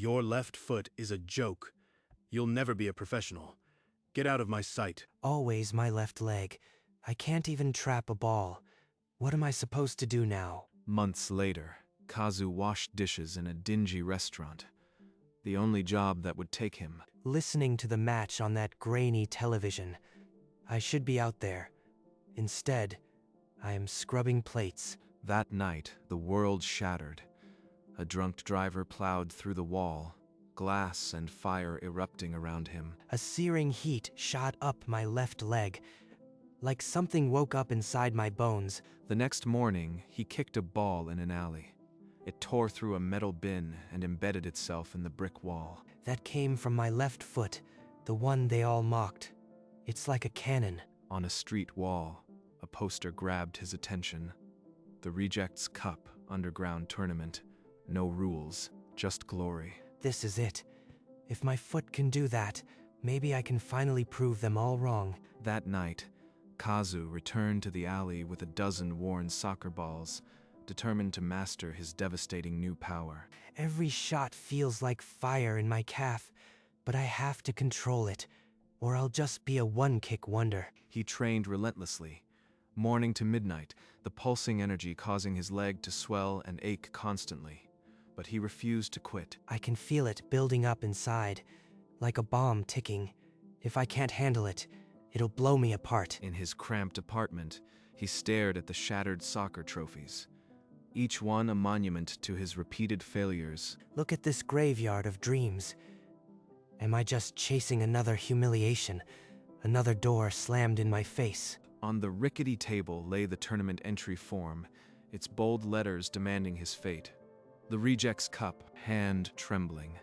Your left foot is a joke. You'll never be a professional. Get out of my sight. Always my left leg. I can't even trap a ball. What am I supposed to do now? Months later, Kazu washed dishes in a dingy restaurant. The only job that would take him. Listening to the match on that grainy television. I should be out there. Instead, I am scrubbing plates. That night, the world shattered. A drunk driver plowed through the wall, glass and fire erupting around him. A searing heat shot up my left leg, like something woke up inside my bones. The next morning, he kicked a ball in an alley. It tore through a metal bin and embedded itself in the brick wall. That came from my left foot, the one they all mocked. It's like a cannon. On a street wall, a poster grabbed his attention. The Rejects Cup underground tournament. No rules, just glory. This is it. If my foot can do that, maybe I can finally prove them all wrong. That night, Kazu returned to the alley with a dozen worn soccer balls, determined to master his devastating new power. Every shot feels like fire in my calf, but I have to control it, or I'll just be a one-kick wonder. He trained relentlessly. Morning to midnight, the pulsing energy causing his leg to swell and ache constantly. But he refused to quit. I can feel it building up inside, like a bomb ticking. If I can't handle it, it'll blow me apart. In his cramped apartment, he stared at the shattered soccer trophies, each one a monument to his repeated failures. Look at this graveyard of dreams. Am I just chasing another humiliation? Another door slammed in my face? On the rickety table lay the tournament entry form, its bold letters demanding his fate. The Rejects Cup, hand trembling.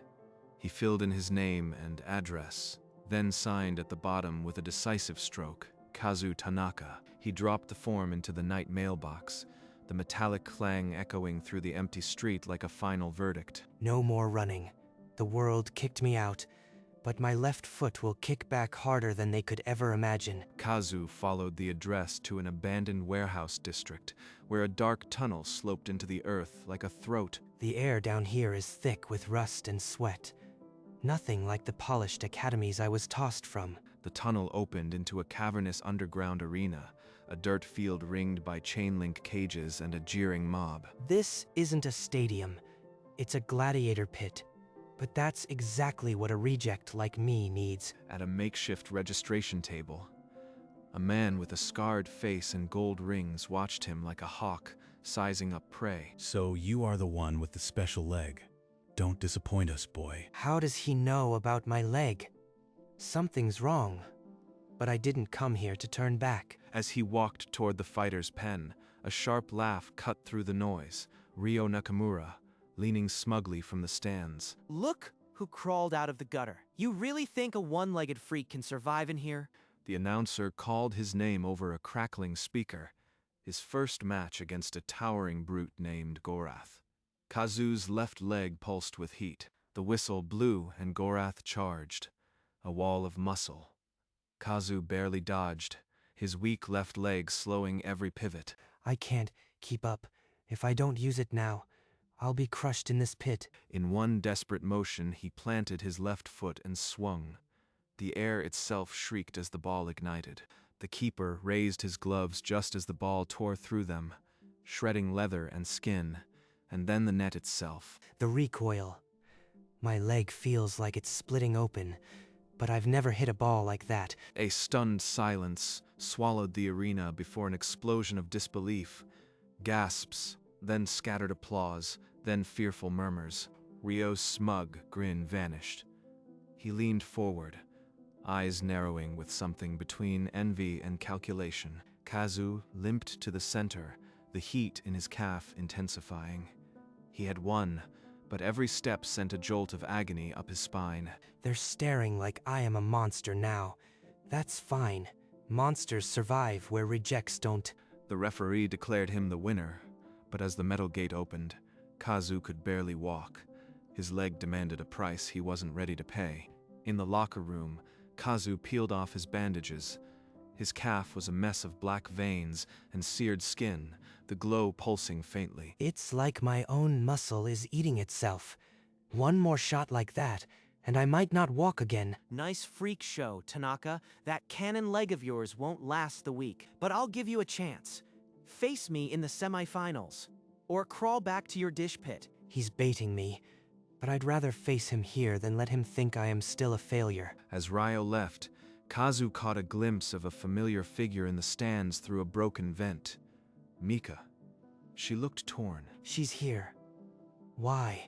He filled in his name and address, then signed at the bottom with a decisive stroke, Kazu Tanaka. He dropped the form into the night mailbox, the metallic clang echoing through the empty street like a final verdict. No more running. The world kicked me out, but my left foot will kick back harder than they could ever imagine. Kazu followed the address to an abandoned warehouse district, where a dark tunnel sloped into the earth like a throat. The air down here is thick with rust and sweat. Nothing like the polished academies I was tossed from. The tunnel opened into a cavernous underground arena, a dirt field ringed by chain-link cages and a jeering mob. This isn't a stadium. It's a gladiator pit. But that's exactly what a reject like me needs. At a makeshift registration table, a man with a scarred face and gold rings watched him like a hawk, sizing up prey. So you are the one with the special leg. Don't disappoint us, boy. How does he know about my leg? Something's wrong. But I didn't come here to turn back. As he walked toward the fighter's pen, a sharp laugh cut through the noise. Ryo Nakamura, leaning smugly from the stands. Look who crawled out of the gutter. You really think a one-legged freak can survive in here? The announcer called his name over a crackling speaker. His first match against a towering brute named Gorath. Kazu's left leg pulsed with heat. The whistle blew and Gorath charged. A wall of muscle. Kazu barely dodged, his weak left leg slowing every pivot. I can't keep up. If I don't use it now, I'll be crushed in this pit. In one desperate motion, he planted his left foot and swung. The air itself shrieked as the ball ignited. The keeper raised his gloves just as the ball tore through them, shredding leather and skin, and then the net itself. The recoil. My leg feels like it's splitting open, but I've never hit a ball like that. A stunned silence swallowed the arena before an explosion of disbelief. Gasps, then scattered applause, then fearful murmurs. Ryo's smug grin vanished. He leaned forward, eyes narrowing with something between envy and calculation. Kazu limped to the center, the heat in his calf intensifying. He had won, but every step sent a jolt of agony up his spine. They're staring like I am a monster now. That's fine. Monsters survive where rejects don't. The referee declared him the winner, but as the metal gate opened, Kazu could barely walk. His leg demanded a price he wasn't ready to pay. In the locker room, Kazu peeled off his bandages. His calf was a mess of black veins and seared skin, the glow pulsing faintly. It's like my own muscle is eating itself. One more shot like that, and I might not walk again. Nice freak show, Tanaka. That cannon leg of yours won't last the week, but I'll give you a chance. Face me in the semifinals, or crawl back to your dish pit. He's baiting me, but I'd rather face him here than let him think I am still a failure. As Ryo left, Kazu caught a glimpse of a familiar figure in the stands through a broken vent. Mika. She looked torn. She's here. Why?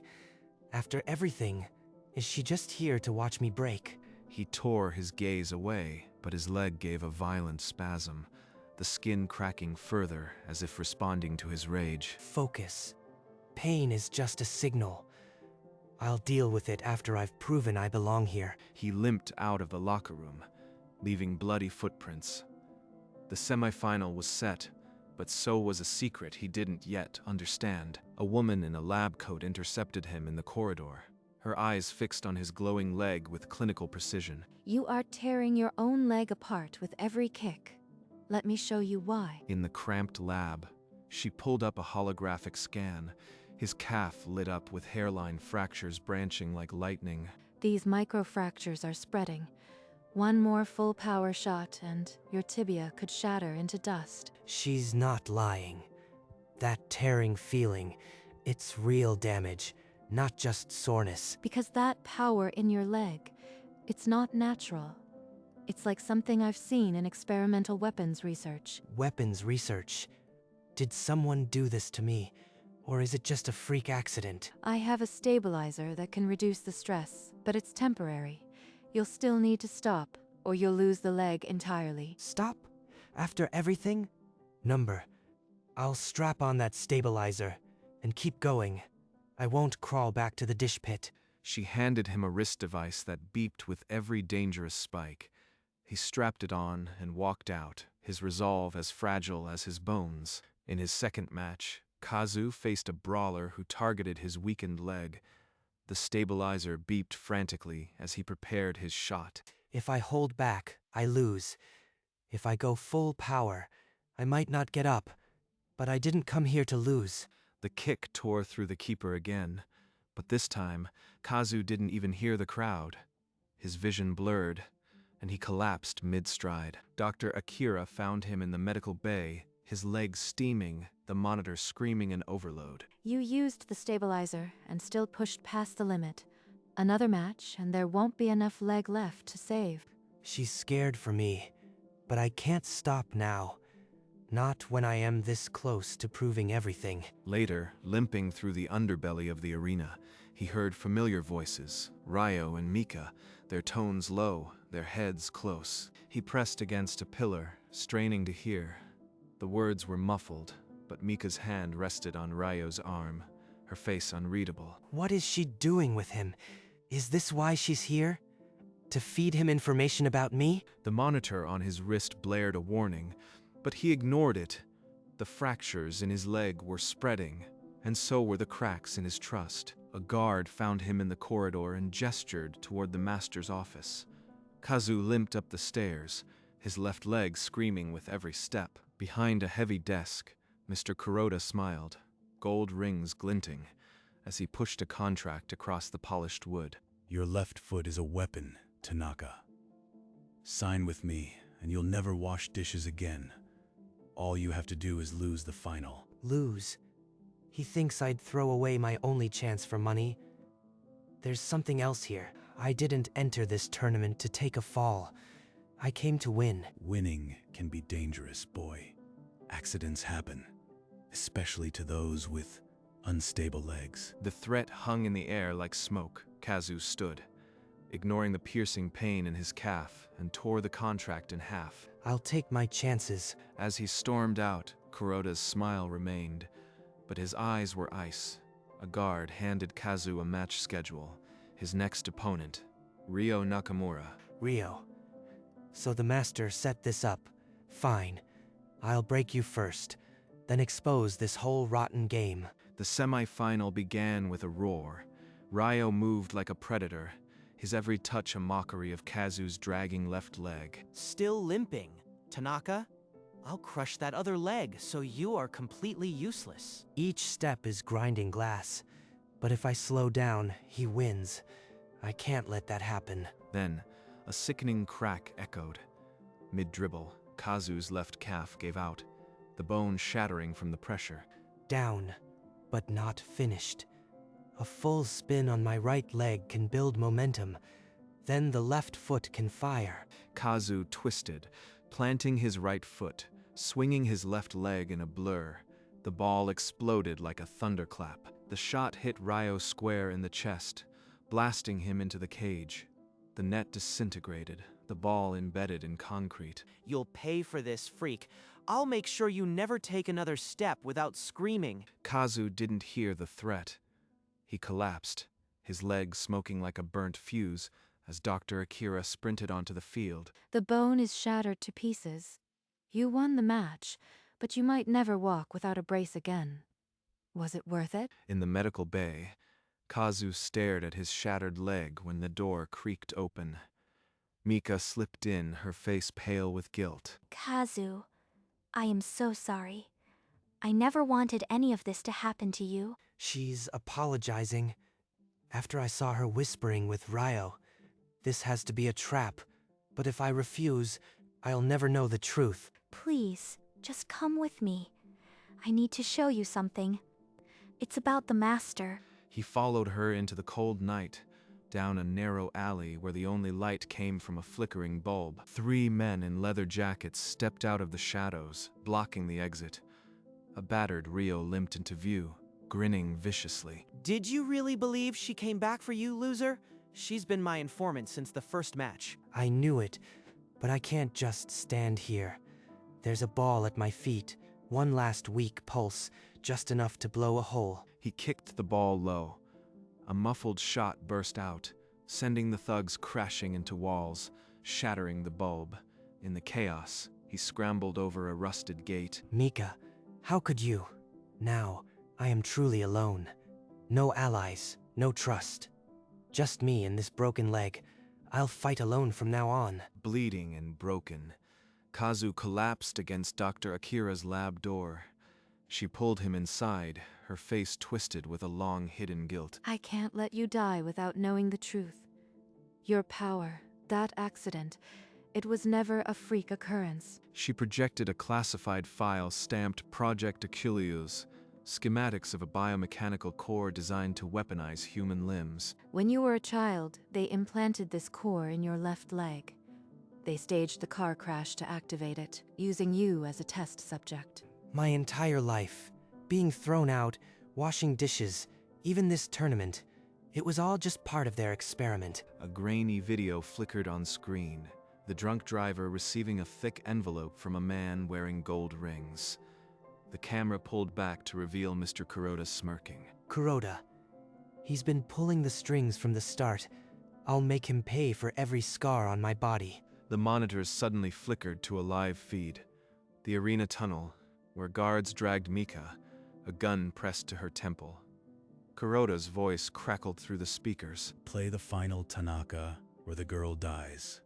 After everything, is she just here to watch me break? He tore his gaze away, but his leg gave a violent spasm, the skin cracking further as if responding to his rage. Focus. Pain is just a signal. I'll deal with it after I've proven I belong here. He limped out of the locker room, leaving bloody footprints. The semifinal was set, but so was a secret he didn't yet understand. A woman in a lab coat intercepted him in the corridor, her eyes fixed on his glowing leg with clinical precision. You are tearing your own leg apart with every kick. Let me show you why. In the cramped lab, she pulled up a holographic scan. His calf lit up with hairline fractures branching like lightning. These microfractures are spreading. One more full power shot and your tibia could shatter into dust. She's not lying. That tearing feeling, it's real damage, not just soreness. Because that power in your leg, it's not natural. It's like something I've seen in experimental weapons research. Weapons research? Did someone do this to me? Or is it just a freak accident? I have a stabilizer that can reduce the stress, but it's temporary. You'll still need to stop, or you'll lose the leg entirely. Stop? After everything? Number. I'll strap on that stabilizer and keep going. I won't crawl back to the dish pit. She handed him a wrist device that beeped with every dangerous spike. He strapped it on and walked out, his resolve as fragile as his bones. In his second match, Kazu faced a brawler who targeted his weakened leg. The stabilizer beeped frantically as he prepared his shot. If I hold back, I lose. If I go full power, I might not get up. But I didn't come here to lose. The kick tore through the keeper again, but this time, Kazu didn't even hear the crowd. His vision blurred, and he collapsed mid-stride. Dr. Akira found him in the medical bay, his legs steaming, the monitor screaming in overload. You used the stabilizer and still pushed past the limit. Another match, and there won't be enough leg left to save. She's scared for me, but I can't stop now. Not when I am this close to proving everything. Later, limping through the underbelly of the arena, he heard familiar voices, Ryo and Mika, their tones low, their heads close. He pressed against a pillar, straining to hear. The words were muffled, but Mika's hand rested on Ryo's arm, her face unreadable. What is she doing with him? Is this why she's here? To feed him information about me? The monitor on his wrist blared a warning, but he ignored it. The fractures in his leg were spreading, and so were the cracks in his trust. A guard found him in the corridor and gestured toward the master's office. Kazu limped up the stairs, his left leg screaming with every step. Behind a heavy desk, Mr. Kuroda smiled, gold rings glinting, as he pushed a contract across the polished wood. Your left foot is a weapon, Tanaka. Sign with me, and you'll never wash dishes again. All you have to do is lose the final. Lose? He thinks I'd throw away my only chance for money. There's something else here. I didn't enter this tournament to take a fall. I came to win. Winning can be dangerous, boy. Accidents happen, especially to those with unstable legs. The threat hung in the air like smoke. Kazu stood, ignoring the piercing pain in his calf, and tore the contract in half. I'll take my chances. As he stormed out, Kuroda's smile remained, but his eyes were ice. A guard handed Kazu a match schedule. His next opponent, Ryo Nakamura. Ryo. So the master set this up. Fine. I'll break you first, then expose this whole rotten game. The semi-final began with a roar. Ryo moved like a predator, his every touch a mockery of Kazu's dragging left leg. Still limping. Tanaka, I'll crush that other leg so you are completely useless. Each step is grinding glass. But if I slow down, he wins. I can't let that happen. Then, a sickening crack echoed. Mid-dribble, Kazu's left calf gave out, the bone shattering from the pressure. Down, but not finished. A full spin on my right leg can build momentum. Then the left foot can fire. Kazu twisted, planting his right foot, swinging his left leg in a blur. The ball exploded like a thunderclap. The shot hit Ryo square in the chest, blasting him into the cage. The net disintegrated, the ball embedded in concrete. You'll pay for this, freak. I'll make sure you never take another step without screaming. Kazu didn't hear the threat. He collapsed, his leg smoking like a burnt fuse, as Dr. Akira sprinted onto the field. The bone is shattered to pieces. You won the match, but you might never walk without a brace again. Was it worth it? In the medical bay, Kazu stared at his shattered leg when the door creaked open. Mika slipped in, her face pale with guilt. Kazu, I am so sorry. I never wanted any of this to happen to you. She's apologizing. After I saw her whispering with Ryo, this has to be a trap. But if I refuse, I'll never know the truth. Please, just come with me. I need to show you something. It's about the Master. He followed her into the cold night, down a narrow alley where the only light came from a flickering bulb. 3 men in leather jackets stepped out of the shadows, blocking the exit. A battered Ryo limped into view, grinning viciously. Did you really believe she came back for you, loser? She's been my informant since the first match. I knew it, but I can't just stand here. There's a ball at my feet, one last weak pulse, just enough to blow a hole. He kicked the ball low. A muffled shot burst out, sending the thugs crashing into walls, shattering the bulb. In the chaos, he scrambled over a rusted gate. Mika, how could you? Now, I am truly alone. No allies, no trust. Just me and this broken leg. I'll fight alone from now on. Bleeding and broken, Kazu collapsed against Dr. Akira's lab door. She pulled him inside, her face twisted with a long hidden guilt. I can't let you die without knowing the truth. Your power, that accident, it was never a freak occurrence. She projected a classified file stamped Project Achilles, schematics of a biomechanical core designed to weaponize human limbs. When you were a child, they implanted this core in your left leg. They staged the car crash to activate it, using you as a test subject. My entire life, being thrown out, washing dishes, even this tournament, it was all just part of their experiment. A grainy video flickered on screen, the drunk driver receiving a thick envelope from a man wearing gold rings. The camera pulled back to reveal Mr. Kuroda smirking. Kuroda. He's been pulling the strings from the start. I'll make him pay for every scar on my body. The monitors suddenly flickered to a live feed. The arena tunnel, where guards dragged Mika, a gun pressed to her temple. Kuroda's voice crackled through the speakers. Play the final Tanaka, or the girl dies.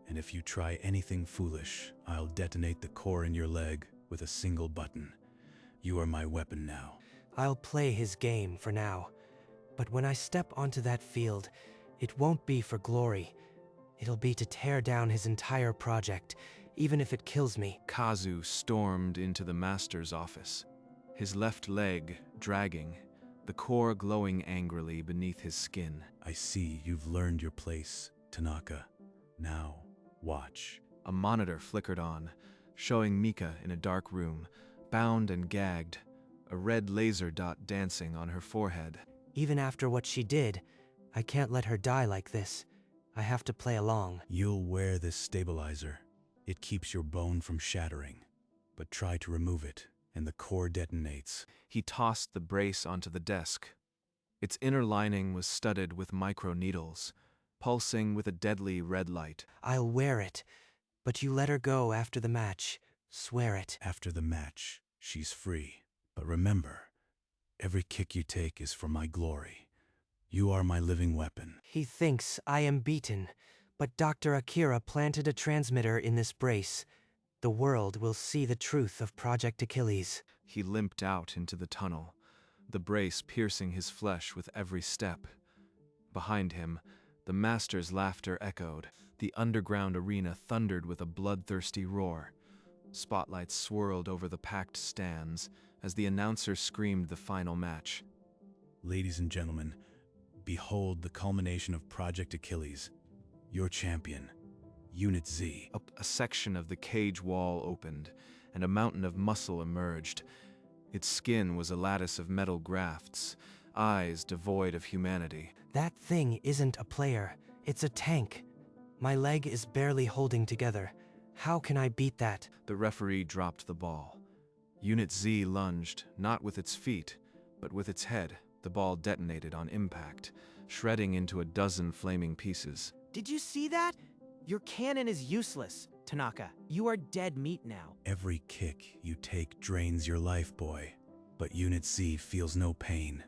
And if you try anything foolish, I'll detonate the core in your leg with a single button. You are my weapon now. I'll play his game for now. But when I step onto that field, it won't be for glory. It'll be to tear down his entire project, even if it kills me. Kazu stormed into the master's office, his left leg dragging, the core glowing angrily beneath his skin. I see you've learned your place, Tanaka. Now, watch. A monitor flickered on, showing Mika in a dark room, bound and gagged, a red laser dot dancing on her forehead. Even after what she did, I can't let her die like this. I have to play along. You'll wear this stabilizer. It keeps your bone from shattering. But try to remove it, and the core detonates. He tossed the brace onto the desk. Its inner lining was studded with micro needles, pulsing with a deadly red light. I'll wear it, but you let her go after the match. Swear it. After the match, she's free. But remember, every kick you take is for my glory. You are my living weapon. He thinks I am beaten, but Dr. Akira planted a transmitter in this brace. The world will see the truth of Project Achilles. He limped out into the tunnel, the brace piercing his flesh with every step. Behind him, the master's laughter echoed. The underground arena thundered with a bloodthirsty roar. Spotlights swirled over the packed stands as the announcer screamed the final match. Ladies and gentlemen, behold the culmination of Project Achilles. Your champion, Unit Z. A section of the cage wall opened, and a mountain of muscle emerged. Its skin was a lattice of metal grafts, eyes devoid of humanity. That thing isn't a player, it's a tank. My leg is barely holding together. How can I beat that? The referee dropped the ball. Unit Z lunged, not with its feet, but with its head. The ball detonated on impact, shredding into a dozen flaming pieces. Did you see that? Your cannon is useless, Tanaka. You are dead meat now. Every kick you take drains your life, boy. But Unit Z feels no pain.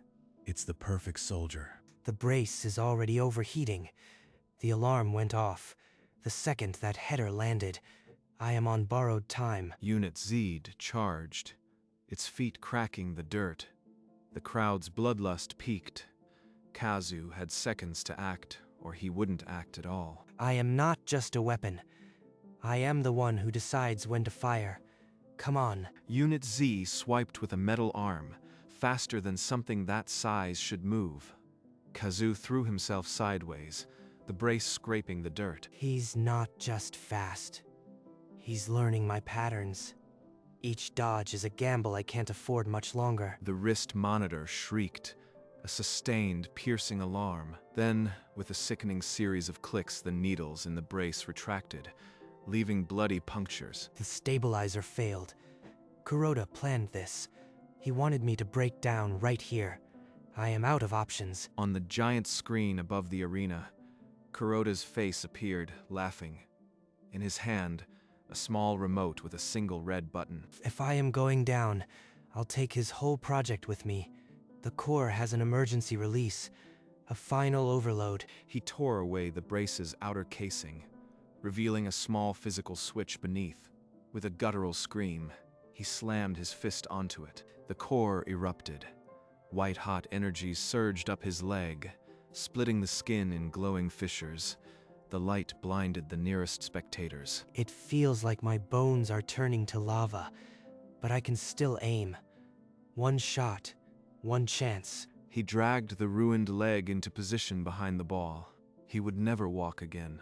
It's the perfect soldier. The brace is already overheating. The alarm went off. The second that header landed, I am on borrowed time. Unit Z charged, its feet cracking the dirt. The crowd's bloodlust peaked. Kazu had seconds to act, or he wouldn't act at all. I am not just a weapon. I am the one who decides when to fire. Come on. Unit Z swiped with a metal arm, faster than something that size should move. Kazu threw himself sideways, the brace scraping the dirt. He's not just fast. He's learning my patterns. Each dodge is a gamble I can't afford much longer. The wrist monitor shrieked, a sustained, piercing alarm. Then, with a sickening series of clicks, the needles in the brace retracted, leaving bloody punctures. The stabilizer failed. Kuroda planned this. He wanted me to break down right here. I am out of options. On the giant screen above the arena, Kuroda's face appeared, laughing. In his hand, a small remote with a single red button. If I am going down, I'll take his whole project with me. The core has an emergency release, a final overload. He tore away the brace's outer casing, revealing a small physical switch beneath. With a guttural scream, he slammed his fist onto it. The core erupted. White-hot energy surged up his leg, splitting the skin in glowing fissures. The light blinded the nearest spectators. It feels like my bones are turning to lava, but I can still aim. One shot, one chance. He dragged the ruined leg into position behind the ball. He would never walk again.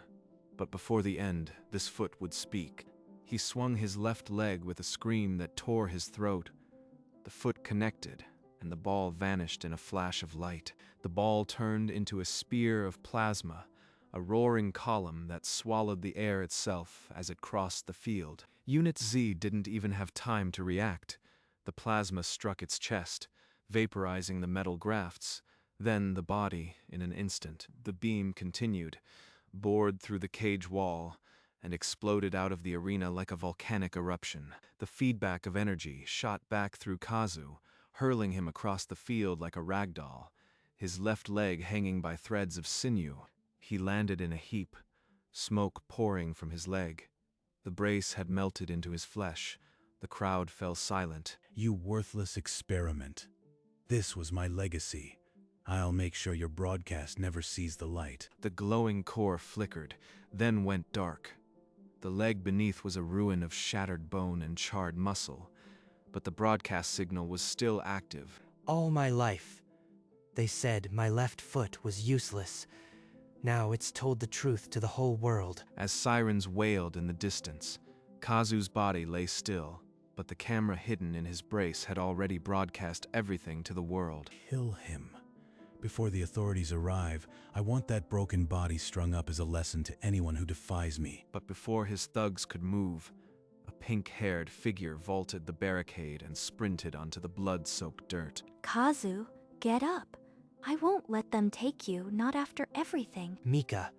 But before the end, this foot would speak. He swung his left leg with a scream that tore his throat. The foot connected, and the ball vanished in a flash of light. The ball turned into a spear of plasma, a roaring column that swallowed the air itself as it crossed the field. Unit Z didn't even have time to react. The plasma struck its chest, vaporizing the metal grafts, then the body in an instant. The beam continued, bored through the cage wall, and exploded out of the arena like a volcanic eruption. The feedback of energy shot back through Kazu, hurling him across the field like a ragdoll, his left leg hanging by threads of sinew. He landed in a heap, smoke pouring from his leg. The brace had melted into his flesh. The crowd fell silent. You worthless experiment. This was my legacy. I'll make sure your broadcast never sees the light. The glowing core flickered, then went dark. The leg beneath was a ruin of shattered bone and charred muscle, but the broadcast signal was still active. All my life, they said my left foot was useless. Now it's told the truth to the whole world. As sirens wailed in the distance, Kazu's body lay still, but the camera hidden in his brace had already broadcast everything to the world. Kill him. Before the authorities arrive, I want that broken body strung up as a lesson to anyone who defies me. But before his thugs could move, a pink-haired figure vaulted the barricade and sprinted onto the blood-soaked dirt. Kazu, get up. I won't let them take you, not after everything. Mika,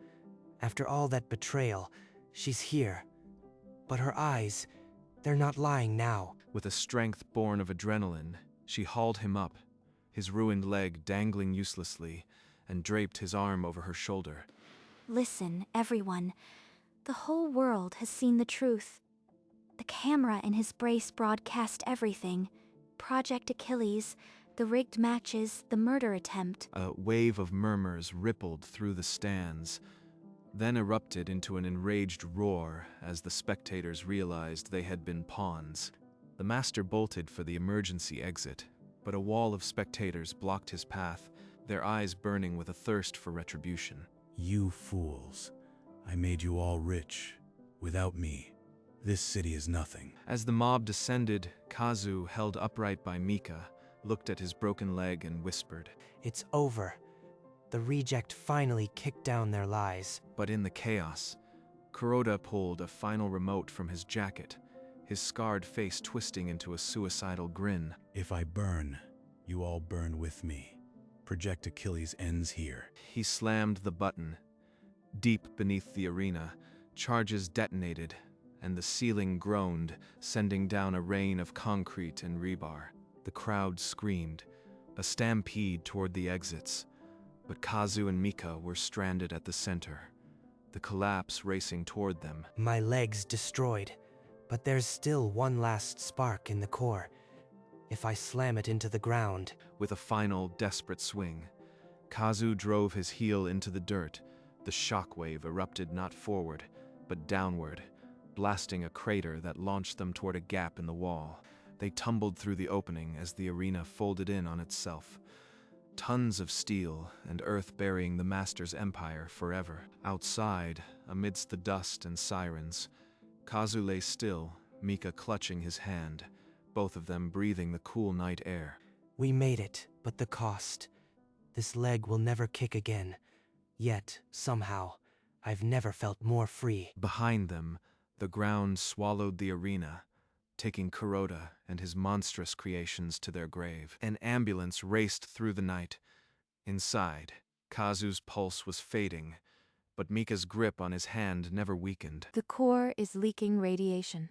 after all that betrayal, she's here. But her eyes, they're not lying now. With a strength born of adrenaline, she hauled him up, his ruined leg dangling uselessly, and draped his arm over her shoulder. Listen, everyone. The whole world has seen the truth. The camera in his brace broadcast everything. Project Achilles, The rigged matches, the murder attempt. A wave of murmurs rippled through the stands, then erupted into an enraged roar as the spectators realized they had been pawns. The master bolted for the emergency exit, but a wall of spectators blocked his path, their eyes burning with a thirst for retribution. You fools. I made you all rich. Without me, this city is nothing. As the mob descended, Kazu, held upright by Mika, looked at his broken leg and whispered. It's over. The reject finally kicked down their lies. But in the chaos, Kuroda pulled a final remote from his jacket, his scarred face twisting into a suicidal grin. If I burn, you all burn with me. Project Achilles ends here. He slammed the button. Deep beneath the arena, charges detonated, and the ceiling groaned, sending down a rain of concrete and rebar. The crowd screamed, a stampede toward the exits. But Kazu and Mika were stranded at the center, the collapse racing toward them. My leg's destroyed, but there's still one last spark in the core. If I slam it into the ground. With a final, desperate swing, Kazu drove his heel into the dirt. The shockwave erupted not forward, but downward, blasting a crater that launched them toward a gap in the wall. They tumbled through the opening as the arena folded in on itself. Tons of steel and earth burying the master's empire forever. Outside, amidst the dust and sirens, Kazu lay still, Mika clutching his hand, both of them breathing the cool night air. We made it, but the cost. This leg will never kick again. Yet, somehow, I've never felt more free. Behind them, the ground swallowed the arena, taking Kuroda and his monstrous creations to their grave. An ambulance raced through the night. Inside, Kazu's pulse was fading, but Mika's grip on his hand never weakened. The core is leaking radiation.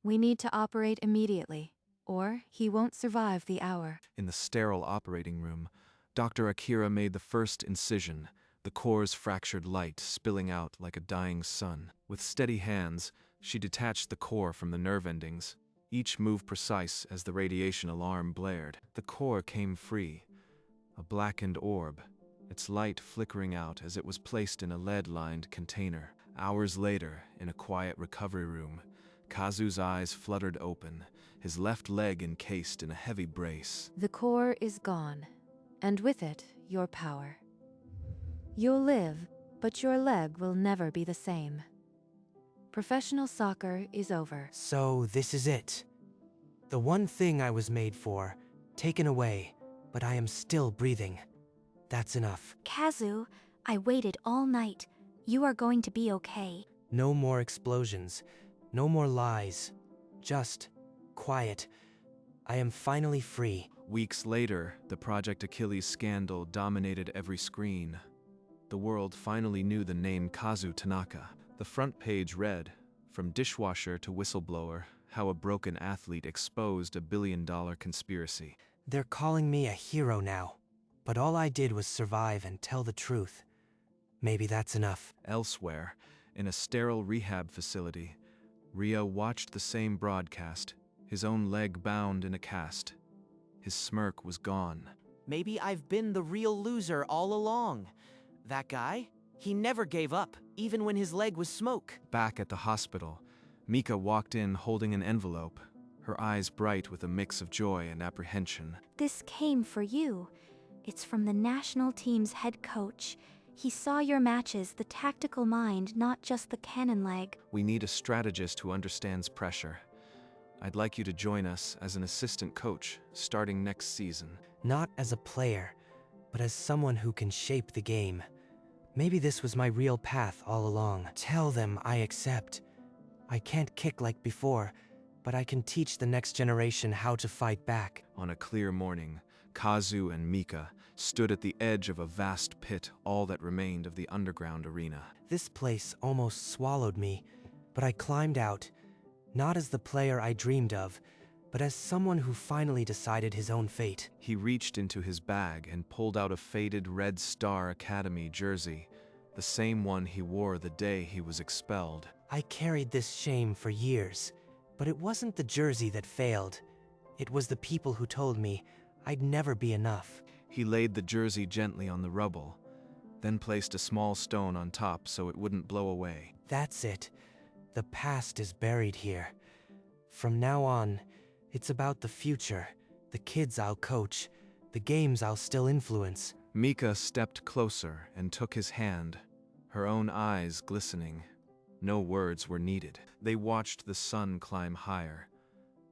We need to operate immediately, or he won't survive the hour. In the sterile operating room, Dr. Akira made the first incision, the core's fractured light spilling out like a dying sun. With steady hands, she detached the core from the nerve endings, each move precise as the radiation alarm blared. The core came free, a blackened orb, its light flickering out as it was placed in a lead-lined container. Hours later, in a quiet recovery room, Kazu's eyes fluttered open, his left leg encased in a heavy brace. The core is gone, and with it, your power. You'll live, but your leg will never be the same. Professional soccer is over. So this is it. The one thing I was made for, taken away, but I am still breathing. That's enough. Kazu, I waited all night. You are going to be okay. No more explosions. No more lies. Just quiet. I am finally free. Weeks later, the Project Achilles scandal dominated every screen. The world finally knew the name Kazu Tanaka. The front page read, "From dishwasher to whistleblower, how a broken athlete exposed a billion-dollar conspiracy." They're calling me a hero now, but all I did was survive and tell the truth. Maybe that's enough. Elsewhere, in a sterile rehab facility, Rio watched the same broadcast, his own leg bound in a cast. His smirk was gone. Maybe I've been the real loser all along. That guy, he never gave up, even when his leg was smoke. Back at the hospital, Mika walked in holding an envelope, her eyes bright with a mix of joy and apprehension. This came for you. It's from the national team's head coach. He saw your matches, the tactical mind, not just the cannon leg. We need a strategist who understands pressure. I'd like you to join us as an assistant coach, starting next season. Not as a player, but as someone who can shape the game. Maybe this was my real path all along. Tell them I accept. I can't kick like before, but I can teach the next generation how to fight back. On a clear morning, Kazu and Mika stood at the edge of a vast pit, all that remained of the underground arena. This place almost swallowed me, but I climbed out, not as the player I dreamed of, but as someone who finally decided his own fate. He reached into his bag and pulled out a faded Red Star Academy jersey, the same one he wore the day he was expelled. I carried this shame for years, but it wasn't the jersey that failed. It was the people who told me I'd never be enough. He laid the jersey gently on the rubble, then placed a small stone on top so it wouldn't blow away. That's it. The past is buried here. From now on, it's about the future, the kids I'll coach, the games I'll still influence. Mika stepped closer and took his hand, her own eyes glistening. No words were needed. They watched the sun climb higher,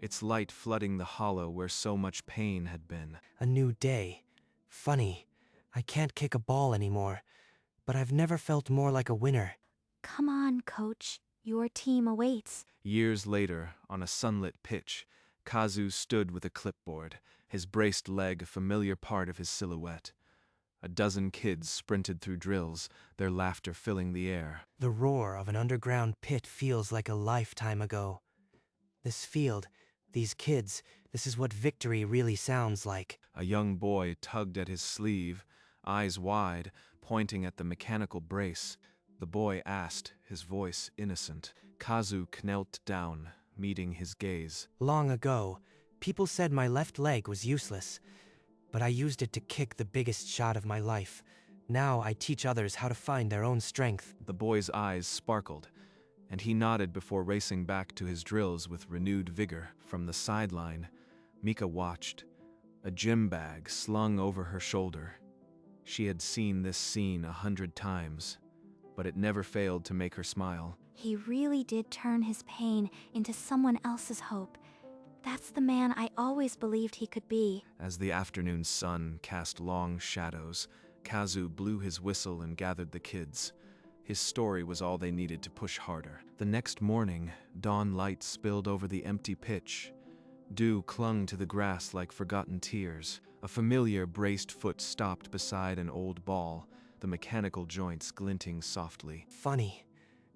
its light flooding the hollow where so much pain had been. A new day. Funny, I can't kick a ball anymore, but I've never felt more like a winner. Come on, coach. Your team awaits. Years later, on a sunlit pitch, Kazu stood with a clipboard, his braced leg a familiar part of his silhouette. A dozen kids sprinted through drills, their laughter filling the air. The roar of an underground pit feels like a lifetime ago. This field, these kids, this is what victory really sounds like. A young boy tugged at his sleeve, eyes wide, pointing at the mechanical brace. The boy asked, his voice innocent. Kazu knelt down, meeting his gaze. Long ago, people said my left leg was useless, but I used it to kick the biggest shot of my life. Now I teach others how to find their own strength. The boy's eyes sparkled, and he nodded before racing back to his drills with renewed vigor. From the sideline, Mika watched, a gym bag slung over her shoulder. She had seen this scene 100 times, but it never failed to make her smile. He really did turn his pain into someone else's hope. That's the man I always believed he could be. As the afternoon sun cast long shadows, Kazu blew his whistle and gathered the kids. His story was all they needed to push harder. The next morning, dawn light spilled over the empty pitch. Dew clung to the grass like forgotten tears. A familiar braced foot stopped beside an old ball, the mechanical joints glinting softly. Funny,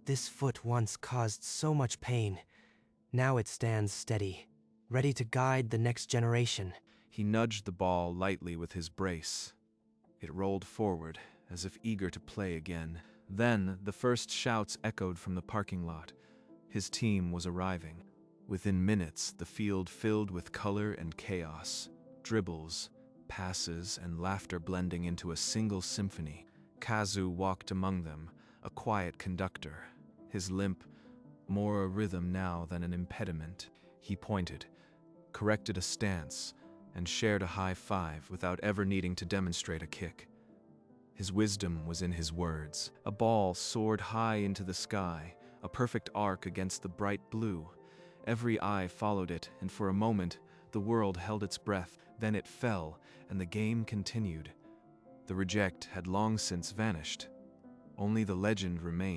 this foot once caused so much pain. Now it stands steady, ready to guide the next generation. He nudged the ball lightly with his brace. It rolled forward, as if eager to play again. Then, the first shouts echoed from the parking lot. His team was arriving. Within minutes, the field filled with color and chaos. Dribbles, passes, and laughter blending into a single symphony. Kazu walked among them, a quiet conductor, his limp more a rhythm now than an impediment. He pointed, corrected a stance, and shared a high five without ever needing to demonstrate a kick. His wisdom was in his words. A ball soared high into the sky, a perfect arc against the bright blue. Every eye followed it, and for a moment, the world held its breath. Then it fell, and the game continued. The reject had long since vanished. Only the legend remained.